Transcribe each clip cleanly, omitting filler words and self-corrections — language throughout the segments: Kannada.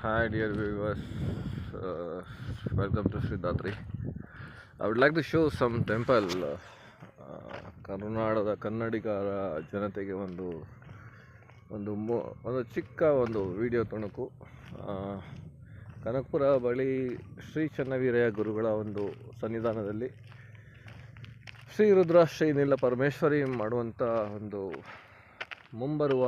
Hi dear viewers, welcome to Siddhatri. I would like to show some temple. ಕರುನಾಡದ ಕನ್ನಡಿಗರ ಜನತೆಗೆ ಒಂದು ಚಿಕ್ಕ ಒಂದು ವಿಡಿಯೋ ತುಣುಕು. ಕನಕಪುರ ಬಳಿ ಶ್ರೀ ಚನ್ನವೀರಯ್ಯ ಗುರುಗಳ ಒಂದು ಸನ್ನಿಧಾನದಲ್ಲಿ ಶ್ರೀ ರುದ್ರ ಶ್ರೀ ನೀಲ ಪರಮೇಶ್ವರಿ ಮಾಡುವಂಥ ಒಂದು ಮುಂಬರುವ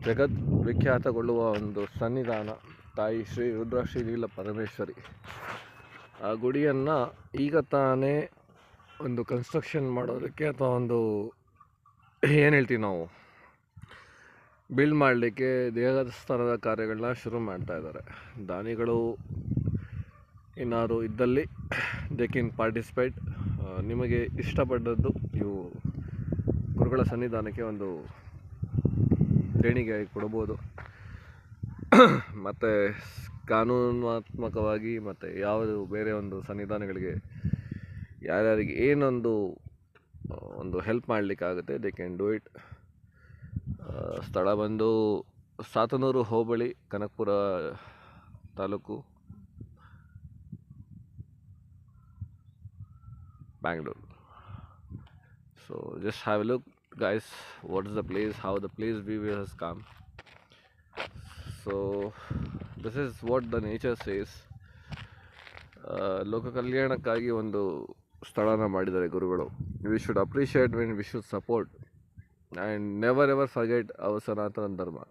ಜಗತ್ ವಿಖ್ಯಾತಗೊಳ್ಳುವ ಒಂದು ಸನ್ನಿಧಾನ ತಾಯಿ ಶ್ರೀ ರುದ್ರ ಶ್ರೀ ನೀಲ ಪರಮೇಶ್ವರಿ. ಆ ಗುಡಿಯನ್ನು ಈಗ ತಾನೇ ಒಂದು ಕನ್ಸ್ಟ್ರಕ್ಷನ್ ಮಾಡೋದಕ್ಕೆ ಅಥವಾ ಒಂದು ಏನು ಹೇಳ್ತೀವಿ ನಾವು ಬಿಲ್ಡ್ ಮಾಡಲಿಕ್ಕೆ ದೇವಸ್ಥಾನದ ಕಾರ್ಯಗಳನ್ನ ಶುರು ಮಾಡ್ತಾ ಇದ್ದಾರೆ. ದಾನಿಗಳು ಏನಾದ್ರು ಇದ್ದಲ್ಲಿ ದೇ ಕ್ಯಾನ್ ಪಾರ್ಟಿಸಿಪೇಟ್. ನಿಮಗೆ ಇಷ್ಟಪಟ್ಟದ್ದು ಇವು ಗುರುಗಳ ಸನ್ನಿಧಾನಕ್ಕೆ ಒಂದು ದೇಣಿಗೆ ಕೊಡ್ಬೋದು. ಮತ್ತು ಕಾನೂನಾತ್ಮಕವಾಗಿ ಮತ್ತು ಯಾವುದು ಬೇರೆ ಒಂದು ಸನ್ನಿಧಾನಗಳಿಗೆ ಯಾರ್ಯಾರಿಗೆ ಒಂದು ಹೆಲ್ಪ್ ಮಾಡಲಿಕ್ಕಾಗುತ್ತೆ ದೇ ಕ್ಯಾನ್ ಡೂ ಇಟ್. ಸ್ಥಳ ಬಂದು ಸಾತನೂರು ಹೋಬಳಿ, Kanakapura taluk, Bangalore. So just have a look guys, what is the place, how the place view has come. So this is what the nature says. ಲೋಕ ಕಲ್ಯಾಣಕ್ಕಾಗಿ ಒಂದು ಸ್ಥಳನ ಮಾಡಿದ್ದಾರೆ ಗುರುಗಳು. We should appreciate when we should support and never ever forget our Sanatana Dharma.